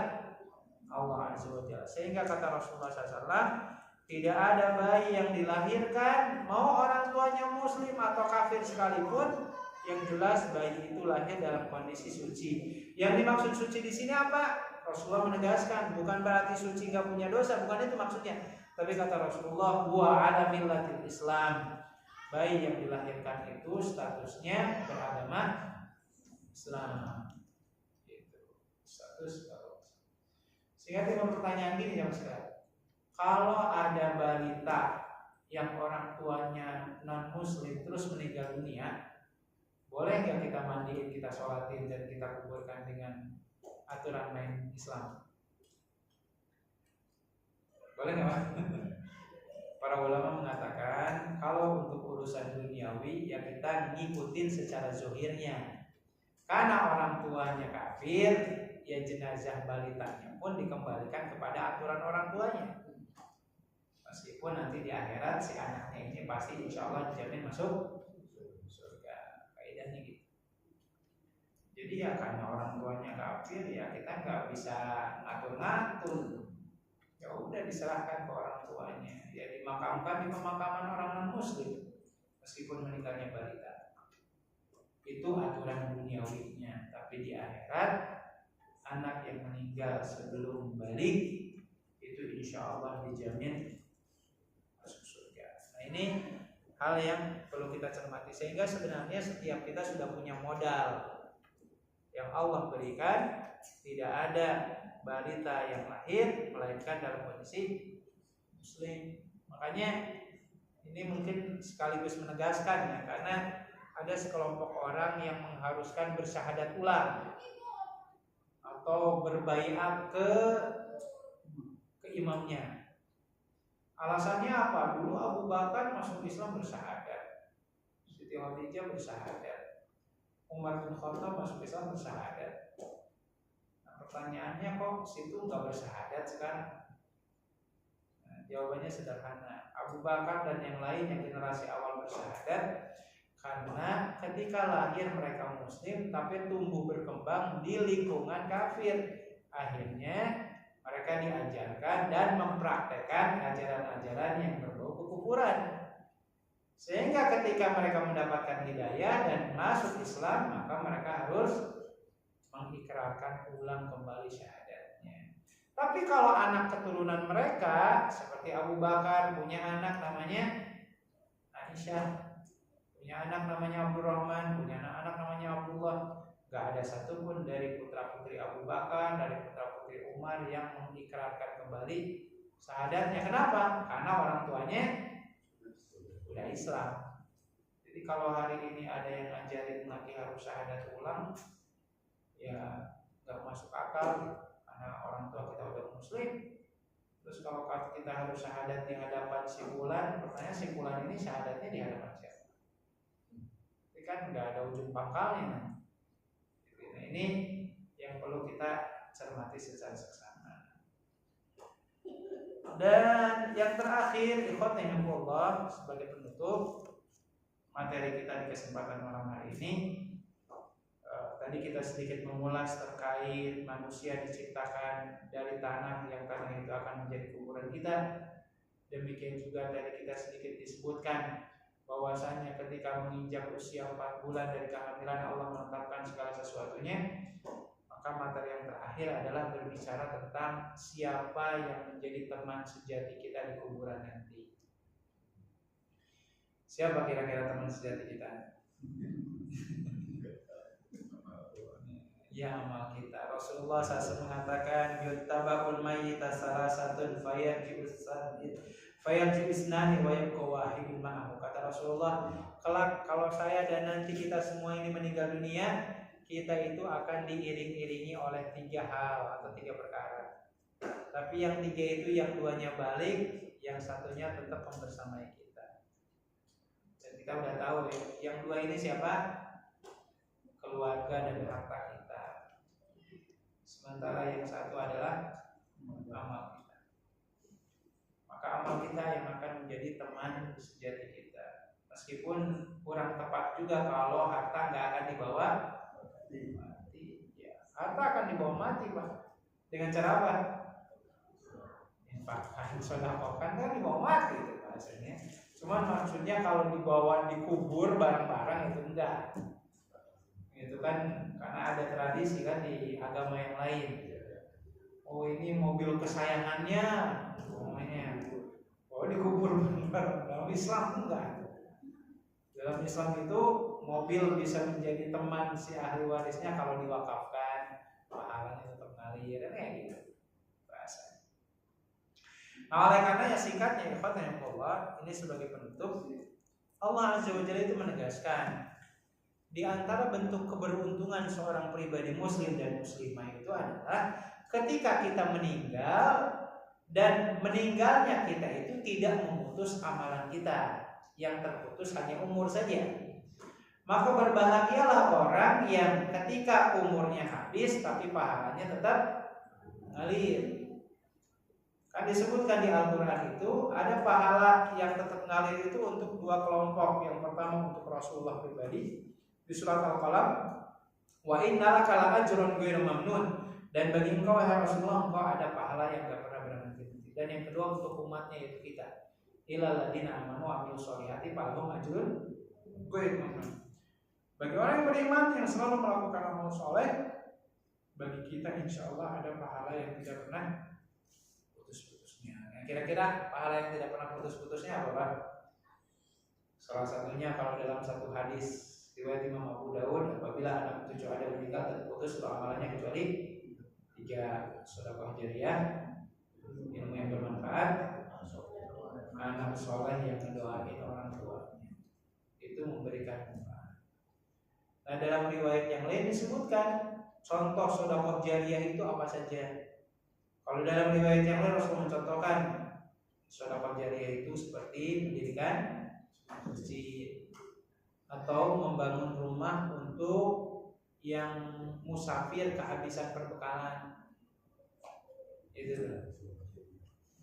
Allah Azza wa Jalla. Sehingga kata Rasulullah SAW, tidak ada bayi yang dilahirkan mau orang tuanya muslim atau kafir sekalipun, yang jelas bayi itu lahir dalam kondisi suci. Yang dimaksud suci di sini apa? Rasulullah menegaskan bukan berarti suci nggak punya dosa, bukan itu maksudnya. Tapi kata Rasulullah, wa ala millatil Islam. Bayi yang dilahirkan itu statusnya beragama Islam. Gitu. Status kalau. Sehingga timbul pertanyaan gini ya Mas. Kalau ada balita yang orang tuanya non muslim terus meninggal dunia, boleh nggak kita mandiin, kita sholatin, dan kita kuburkan dengan aturan main Islam? Boleh nggak Pak? Para ulama mengatakan kalau untuk urusan duniawi ya kita ngikutin secara zohirnya. Karena orang tuanya kafir, ya jenazah balitanya pun dikembalikan kepada aturan orang tuanya. Meskipun nanti di akhirat si anaknya ini pasti insya Allah dijamin masuk surga. Kaidahnya gitu. Jadi ya karena orang tuanya kafir ya kita nggak bisa ngatur-ngatur. Ya udah diserahkan ke orang tuanya. Ya dimakamkan di pemakaman orang non muslim meskipun meninggalnya balita. Itu aturan duniawinya. Tapi di akhirat anak yang meninggal sebelum balik itu insya Allah dijamin masuk surga. Nah ini hal yang perlu kita cermati. Sehingga sebenarnya setiap kita sudah punya modal yang Allah berikan. Tidak ada balita yang lahir melainkan dalam kondisi muslim. Makanya ini mungkin sekaligus menegaskan ya, karena ada sekelompok orang yang mengharuskan bersyahadat ulang atau berbaiat ke imamnya. Alasannya apa? Dulu Abu Bakar masuk Islam bersyahadat, Siti Khadijah bersyahadat, Umar bin Khattab masuk Islam bersyahadat. Nah, pertanyaannya kok situ nggak bersyahadat sekarang? Nah, jawabannya sederhana. Abu Bakar dan yang lain yang generasi awal bersyahadat karena ketika lahir mereka muslim tapi tumbuh berkembang di lingkungan kafir. Akhirnya mereka diajarkan dan mempraktekkan ajaran-ajaran yang berbau kekufuran. Sehingga ketika mereka mendapatkan hidayah dan masuk Islam, maka mereka harus mengikrarkan ulang kembali syahadatnya. Tapi kalau anak keturunan mereka seperti Abu Bakar punya anak namanya Aisyah, punya anak namanya Abdurrahman, punya anak namanya Abdullah, gak ada satupun dari putra-putri Abu Bakar, dari putra-putri Umar yang mengikrarkan kembali syahadatnya. Kenapa? Karena orang tuanya udah Islam. Jadi kalau hari ini ada yang ngajarin lagi harus syahadat ulang, ya gak masuk akal karena orang tua kita udah muslim. Terus kalau kita harus syahadat di hadapan si fulan, pertanyaan si fulan ini syahadatnya di hadapan siapa? Ini kan nggak ada ujung pangkalnya. Nah, ini yang perlu kita cermati secara seksama. Dan yang terakhir, ikhwanillah, sebagai penutup materi kita di kesempatan malam hari ini, tadi kita sedikit mengulas terkait manusia diciptakan dari tanah yang tanah itu akan menjadi kuburan kita. Demikian juga tadi kita sedikit disebutkan bahwasanya ketika menginjak usia 4 bulan dari kehamilan Allah menetapkan segala sesuatunya. Maka materi yang terakhir adalah berbicara tentang siapa yang menjadi teman sejati kita di kuburan nanti. Siapa kira-kira teman sejati kita? Ya, amal kita. Rasulullah SAW mengatakan yuttaba'ul mayyita salasatun fayarji'u isnani wa yabqa wahidun ma'ahu. Kata Rasulullah, kelak kalau saya dan nanti kita semua ini meninggal dunia, kita itu akan diiring-iringi oleh 3 hal atau 3 perkara. Tapi yang 3 itu yang 2-nya balik, yang 1-nya tetap membersamai kita. Dan kita udah tahu ya, yang 2 ini siapa? Keluarga dan harta kita. Sementara yang 1 adalah amal kita. Maka amal kita yang akan menjadi teman sejati kita. Meskipun kurang tepat juga kalau harta nggak akan dibawa mati. Ya, harta akan dibawa mati Pak. Dengan cara apa? Infakkan, sedekahkan kan dibawa mati itu bahasanya. Cuman maksudnya kalau dibawa dikubur barang-barang itu enggak. Itu kan karena ada tradisi kan di agama yang lain. Oh ini mobil kesayangannya, namanya. Oh dikubur barang. Dalam Islam enggak. Dalam Islam itu mobil bisa menjadi teman si ahli warisnya kalau diwakafkan, pahalanya tetap ngalir, kayak gitu. Bahasa. Nah, oleh karena ya singkatnya ikhwan Allah, ini sebagai penutup, Allah Azza wa Jalla itu menegaskan di antara bentuk keberuntungan seorang pribadi muslim dan muslimah itu adalah ketika kita meninggal dan meninggalnya kita itu tidak memutus amalan kita, yang terputus hanya umur saja. Maka berbahagialah orang yang ketika umurnya habis tapi pahalanya tetap ngalir. Kan disebutkan di Al-Quran itu ada pahala yang tetap ngalir itu untuk dua kelompok. Yang pertama untuk Rasulullah pribadi di surat Al-Qalam, wa innalaka la'ajrun ghairu mamnun, dan bagi engkau wahai Rasulullah engkau ada pahala yang gak pernah berhenti. Dan yang kedua untuk umatnya yaitu kita, ilal ladina amanu wa amilus sholihati falahum ajrun ghairu mamnun. Bagi orang yang beriman yang selalu melakukan amal soleh, bagi kita insya Allah ada pahala yang tidak pernah putus-putusnya. Nah, kira-kira pahala yang tidak pernah putus-putusnya apa Pak? Salah satunya kalau dalam satu hadis riwayat Imam Abu Dawud, apabila anak cucu ada meninggal terputus amalannya kecuali 3 sedekah jariyah, ilmu yang bermanfaat, anak soleh yang mendoain orang tuanya, itu memberikan manfaat. Nah dalam riwayat yang lain disebutkan contoh sedekah jariyah itu apa saja. Kalau dalam riwayat yang lain Rasul mencontohkan sedekah jariyah itu seperti mendirikan masjid atau membangun rumah untuk yang musafir kehabisan perbekalan. Itu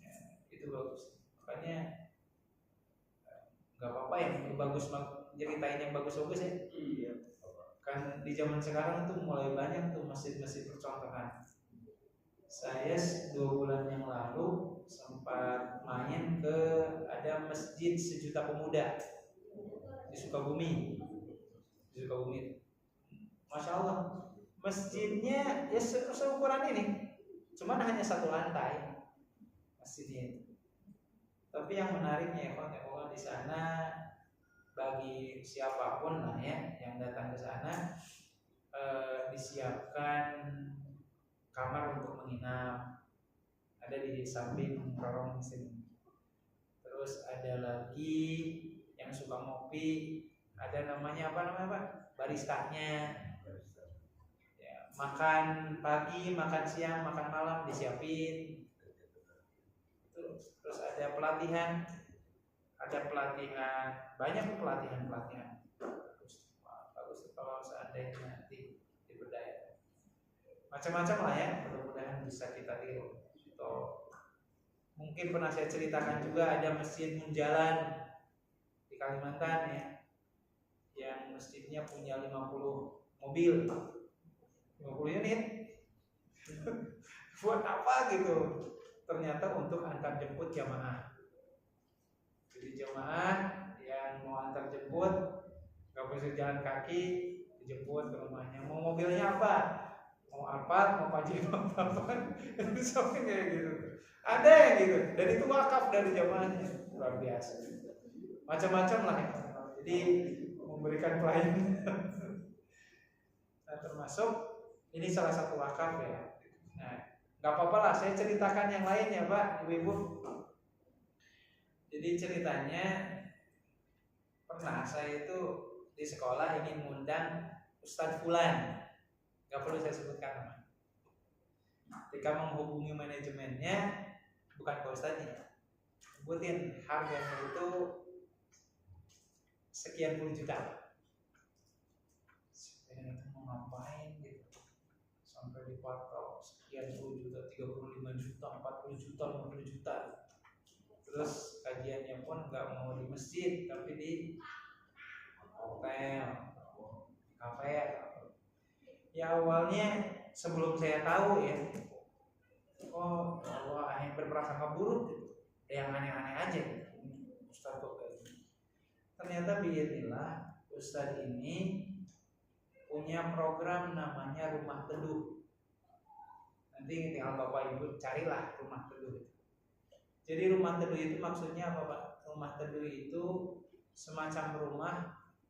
ya, itu bagus. Makanya nggak apa-apa yang bagus, ceritain yang bagus-bagus ya. Iya. Kan di zaman sekarang tuh mulai banyak tuh masjid-masjid percontohan. Saya 2 bulan yang lalu sempat main ke ada masjid Sejuta Pemuda di Sukabumi. Masya Allah, masjidnya ya seukuran ini, cuman hanya 1 lantai masjidnya itu. Tapi yang menariknya ya di sana bagi siapapun lah ya yang datang ke sana disiapkan kamar untuk menginap, ada di samping lorong mesin. Terus ada lagi yang suka ngopi, ada namanya apa Pak? Baristanya. Ya, makan pagi, makan siang, makan malam disiapin. Terus ada pelatihan, banyak pelatihan. Bagus kalau seandainya nanti diberdayakan. Macam-macam lah ya, mudah-mudahan bisa kita tiru. Atau mungkin pernah saya ceritakan juga ada masjid Munjalan di Kalimantan ya, yang masjidnya punya 50 mobil, 50 unit. Buat apa gitu? Ternyata untuk antar jemput jamaah. Jadi jamaah yang mau antar jemput nggak bisa jalan kaki, dijemput ke rumahnya. Mau mobilnya apa? Mau Alphard, mau Pajero, apa? Itu sampai kayak gitu. Ada yang gitu. Dan itu wakaf dari jamaahnya, luar biasa. Macam-macam lah ya. Jadi memberikan pelayanan. Nah, termasuk ini salah satu wakaf ya. Nah, nggak apa-apa lah, saya ceritakan yang lain ya Pak, Ibu-ibu. Jadi ceritanya pernah saya itu di sekolah ingin mengundang Ustadz Fulan, nggak perlu saya sebutkan nama. Ketika menghubungi manajemennya, bukan ke Ustadznya, sebutin harganya itu sekian puluh juta. Saya itu mau ngapain gitu? Sampai dipatok sekian puluh juta, 35 juta, 40 juta, 50 juta. Terus kajiannya pun nggak mau di masjid, tapi di hotel, kafe. Ya awalnya sebelum saya tahu ya, oh Allah hanya berprasangka buruk gitu, yang aneh-aneh aja gitu. Ustaz kok kayak gini. Ternyata biidznillah Ustaz ini punya program namanya Rumah Teduh. Nanti tinggal Bapak Ibu carilah Rumah Teduh. Jadi Rumah Teduh itu maksudnya apa Pak? Rumah Teduh itu semacam rumah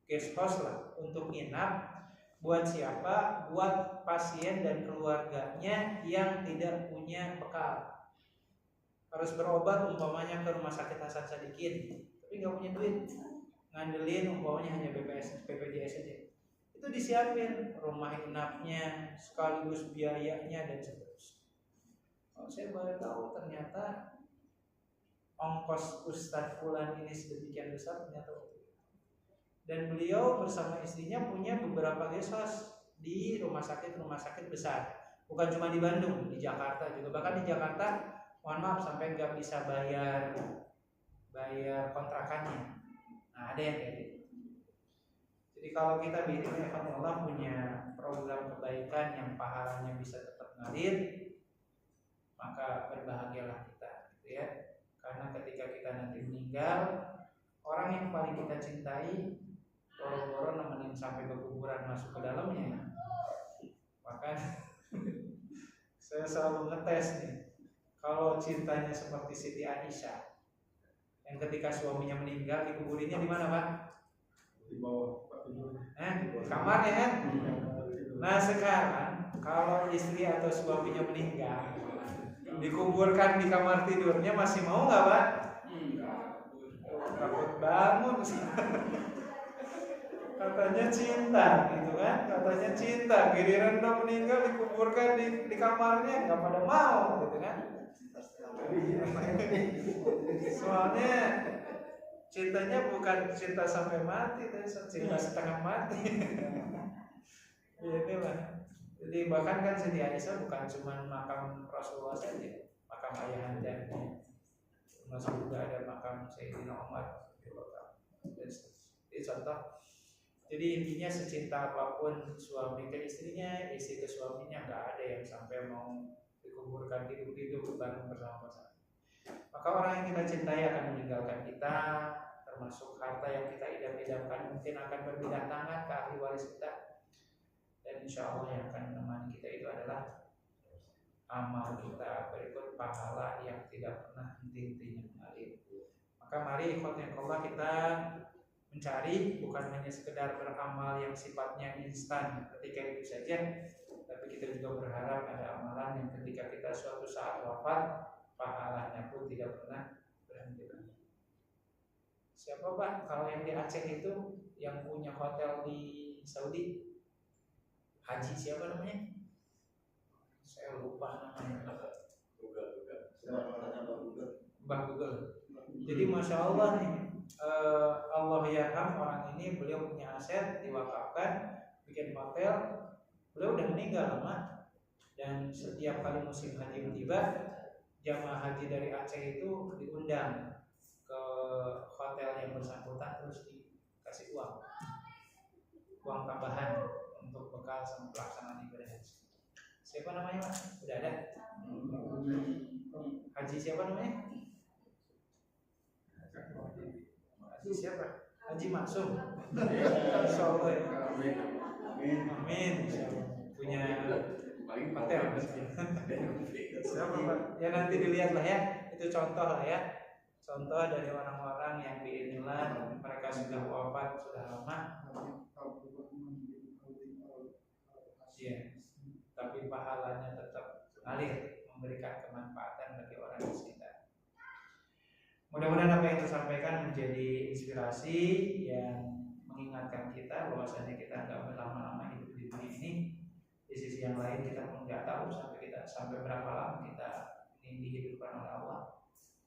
guest house lah untuk nginap. Buat siapa? Buat pasien dan keluarganya yang tidak punya bekal. Harus berobat umpamanya ke rumah sakit Hasan Sadikin, tapi nggak punya duit, ngandelin umpamanya hanya BPJS aja. Itu disiapin rumah inapnya sekaligus biayanya dan seterusnya. Kalau saya baru tahu ternyata ongkos Ustadz Fulan ini sedemikian besar ternyata. Dan beliau bersama istrinya punya beberapa guest house di rumah sakit besar. Bukan cuma di Bandung, di Jakarta juga. Bahkan di Jakarta, mohon maaf sampai nggak bisa bayar kontrakannya. Nah, ada yang kayak gitu. Jadi kalau kita Allah punya program kebaikan yang pahalanya bisa tetap ngalir, maka berbahagialah kita, gitu ya. Karena ketika kita nanti meninggal, orang yang paling kita cintai boro-boro nemenin sampai ke kuburan masuk ke dalamnya. Maka saya selalu ngetes nih, kalau cintanya seperti Siti Aisyah yang ketika suaminya meninggal dikuburinnya di mana Pak? Di bawah Kamarnya kan? Nah sekarang kalau istri atau suaminya meninggal dikuburkan di kamar tidurnya, masih mau nggak Pak? Takut bangun. Katanya cinta gitu kan, katanya cinta, giliran udah meninggal dikuburkan di kamarnya nggak pada mau gitu kan. Soalnya cintanya bukan cinta sampai mati, tapi cinta setengah mati. Ya inilah. Jadi bahkan kan Siti Aisyah bukan cuma makam Rasulullah saja, makam ayahandanya, termasuk juga ada makam Sayyidina Umar. Jadi contoh. Jadi intinya secinta apapun suami ke istrinya, istri ke suaminya, nggak ada yang sampai mau dikuburkan hidup-hidup bareng bersama-sama. Maka orang yang kita cintai akan meninggalkan kita, termasuk harta yang kita idam-idamkan mungkin akan berpindah tangan ke ahli waris kita. Dan insya Allah yang akan menemani kita itu adalah amal kita berikut pahala yang tidak pernah henti-hentinya mengalir. Maka mari ikhwatillahi kita mencari bukan hanya sekedar beramal yang sifatnya instan ketika itu saja, tapi kita juga berharap ada amalan yang ketika kita suatu saat wafat pahalanya pun tidak pernah berhenti. Siapa Pak kalau yang di Aceh itu yang punya hotel di Saudi? Haji siapa namanya? Saya lupa namanya. Mbah Google. Jadi masya Allah nih, Allah yarham orang ini, beliau punya aset diwakafkan, bikin hotel, beliau udah meninggal lama, dan setiap kali musim haji tiba, jamaah haji dari Aceh itu diundang ke hotel yang bersangkutan, terus dikasih uang tambahan untuk bekal sama pelaksanaan ibadah haji. Siapa namanya Pak? Udah ada? Haji siapa namanya? Haji siapa? Haji Maksum. Insyaallah ya. Amin. Punya hotel. Siapa Pak? Ya nanti dilihat lah ya. Itu contoh lah ya. Contoh dari orang-orang yang biidznillah mereka sudah wafat sudah lama. Iya. Tapi pahalanya tetap mengalir, memberikan kemanfaatan bagi orang di sekitar. Mudah-mudahan apa yang tersampaikan menjadi inspirasi yang mengingatkan kita bahwasanya kita nggak berlama-lama hidup di dunia ini. Di sisi yang lain kita pun nggak tahu sampai berapa lama kita ini dihidupkan oleh Allah.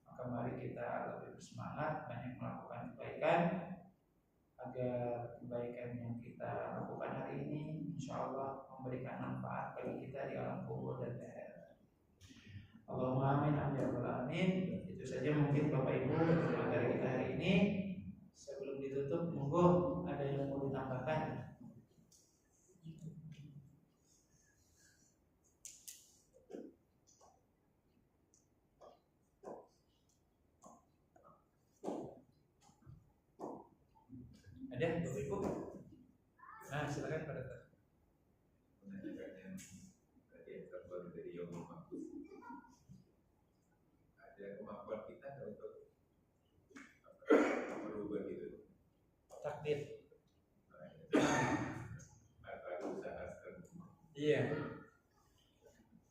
Maka mari kita lebih bersemangat, banyak melakukan kebaikan agar kebaikan yang kita lakukan hari ini insya Allah memberikan manfaat bagi kita di alam kubur dan akhirat. Allahumma amin amin ya rabbal alamin. Itu saja mungkin Bapak Ibu materi kita hari ini. Sebelum ditutup, monggo ada yang mau Ada Bapak Ibu? Nah, silakan Pak Dokter. Menanyakan yang terbaru dari Yomul Mahfuz. Ada kemampuan kita untuk merubah gitu. Takdir. Baru usaha Iya.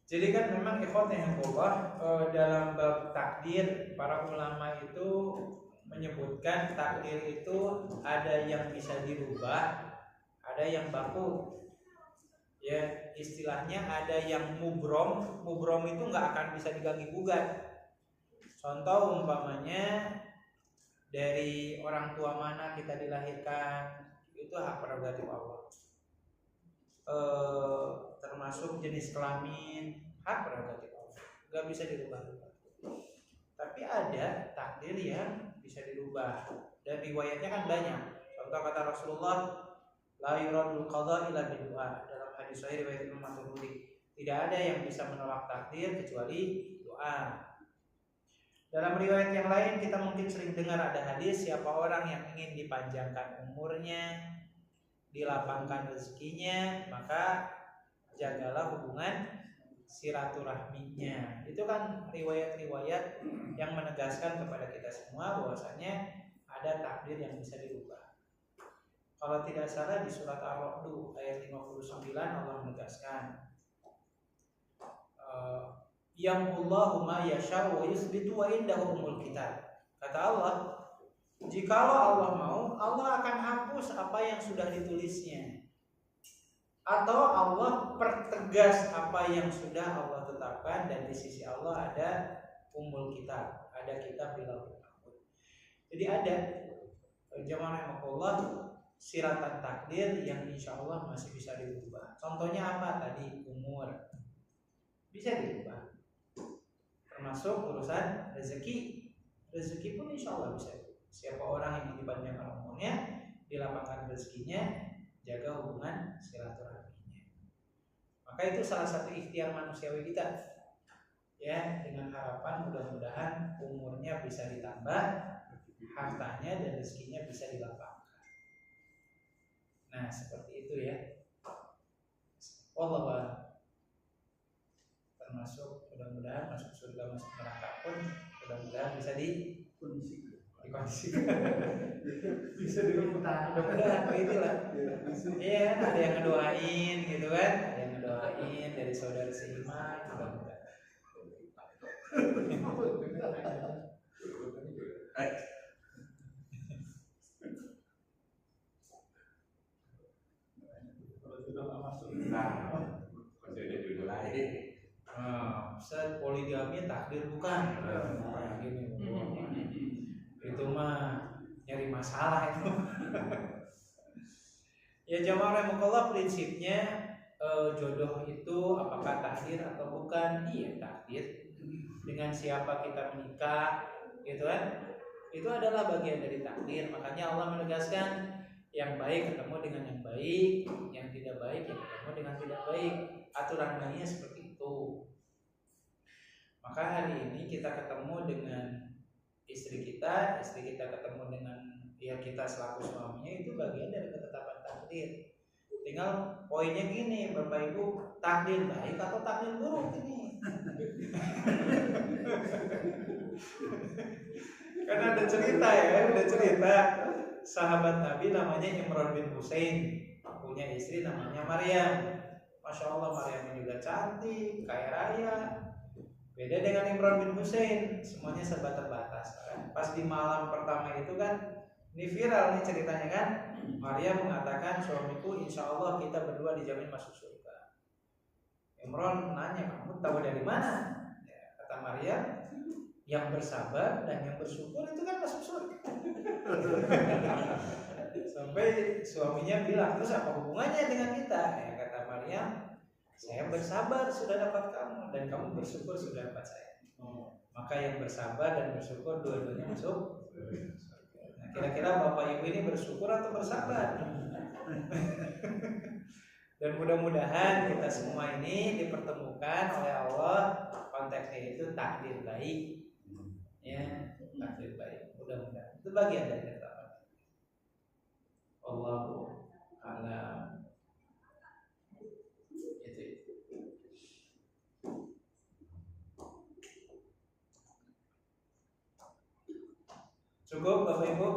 Jadi kan memang ikhwatnya Allah dalam bab takdir para ulama itu menyebutkan takdir itu ada yang bisa dirubah, ada yang baku. Ya, istilahnya ada yang mubrom. Mubrom itu nggak akan bisa diganggu gugat. Contoh umpamanya dari orang tua mana kita dilahirkan, itu hak prerogatif Allah. Termasuk jenis kelamin, hak prerogatif Allah, nggak bisa dirubah. Tapi ada takdir yang bisa dirubah, dan riwayatnya kan banyak. Contoh kata Rasulullah, la yuradul qadha illa bidu'a, dalam hadis sahih riwayat Imam At-Tirmidzi, tidak ada yang bisa menolak takdir kecuali doa. Dalam riwayat yang lain kita mungkin sering dengar ada hadis, siapa orang yang ingin dipanjangkan umurnya, dilapangkan rezekinya, maka jagalah hubungan silaturahminya. Itu kan riwayat-riwayat yang menegaskan kepada kita semua bahwasanya ada takdir yang bisa dirubah. Kalau tidak salah di surat Ar-Ra'd ayat 59 Allah menegaskan, yamhullahu ma yasha'u wa yuthbitu wa indahu ummul kitab. Kata Allah, jikalau Allah mau, Allah akan hapus apa yang sudah ditulisnya, atau Allah pertegas apa yang sudah Allah tetapkan, dan di sisi Allah ada ummul kitab, ada kitab di lauhul mahfuz. Jadi ada jamaah Allah siratan takdir yang insya Allah masih bisa dirubah. Contohnya apa tadi? Umur bisa dirubah, termasuk urusan rezeki. Rezeki pun insya Allah bisa. Siapa orang yang dipanjangkan umurnya, dilapangkan rezekinya, jaga hubungan silaturahminya. Maka itu salah satu ikhtiar manusiawi kita, ya, dengan harapan mudah-mudahan umurnya bisa ditambah, hartanya dan rezekinya bisa dilapangkan. Nah, seperti itu ya. Allah, termasuk mudah-mudahan masuk surga, masuk neraka pun mudah-mudahan bisa dikondisikan. Bisa dirumuskan. Mudah-mudahan itulah. Iya, ada yang ngedoain gitu kan, ada yang ngedoain dari saudara seiman, mudah-mudahan. Ustaz, poligami takdir bukan? Gini, itu mah nyari masalah itu. Ya jamaah rahimakumullah, prinsipnya jodoh itu apakah takdir atau bukan? Iya, takdir. Dengan siapa kita menikah, gitu kan? Itu adalah bagian dari takdir. Makanya Allah menegaskan, yang baik ketemu dengan yang baik, yang tidak baik yang ketemu dengan tidak baik. Aturan mainnya seperti itu. Maka hari ini kita ketemu dengan istri kita ketemu dengan kita selaku suaminya, itu bagian dari ketetapan takdir. Tinggal poinnya gini, Bapak Ibu, takdir baik atau takdir buruk ini? Karena ada cerita sahabat Nabi namanya Imran bin Husain, punya istri namanya Maryam. Masya Allah, Maryam ini juga cantik, kaya raya. Beda dengan Imran bin Husain, semuanya serba terbatas kan? Pas di malam pertama itu kan, ini viral nih ceritanya kan, Maryam mengatakan, suamiku insya Allah kita berdua dijamin masuk surga. Imran nanya, kamu tahu dari mana? Ya, kata Maryam, yang bersabar dan yang bersyukur itu kan masuk surga. Sampai suaminya bilang, terus apa hubungannya dengan kita? Ya, kata Maryam, saya bersabar sudah dapat kamu, dan kamu bersyukur sudah dapat saya. Maka yang bersabar dan bersyukur dua-duanya masuk. Nah, kira-kira Bapak Ibu ini bersyukur atau bersabar? Dan mudah-mudahan kita semua ini dipertemukan oleh Allah, konteksnya itu takdir baik, ya, takdir baik. Mudah-mudahan itu bagian dari ketetapan. Wallahu a'lam. Itu. Cukup Bapak Ibu?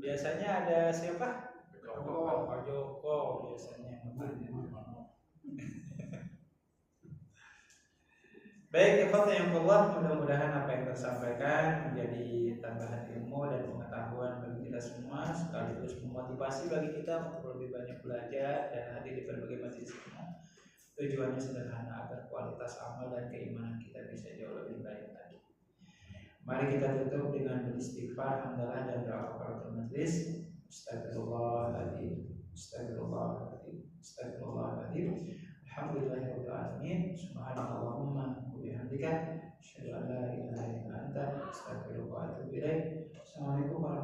Biasanya ada siapa? Pak Joko biasanya. Baik, ikhwata yang Allah, mudah-mudahan apa yang tersampaikan menjadi tambahan ilmu dan pengetahuan bagi kita semua, sekaligus memotivasi bagi kita untuk lebih banyak belajar dan hadir di berbagai majelis ilmu. Tujuannya sederhana, agar kualitas amal dan keimanan kita bisa jauh lebih baik lagi. Mari kita tutup dengan beristighfar, hamdalah dan doa kafaratul majelis. Astagfirullahaladzim, astagfirullahaladzim, astagfirullahaladzim. Alhamdulillahirabbil alamin. Subhanallahumma wa bihamdika, asyhadu an la ilaha illa anta, astaghfiruka wa atubu ilaik. Assalamualaikum warahmatullahi wabarakatuh.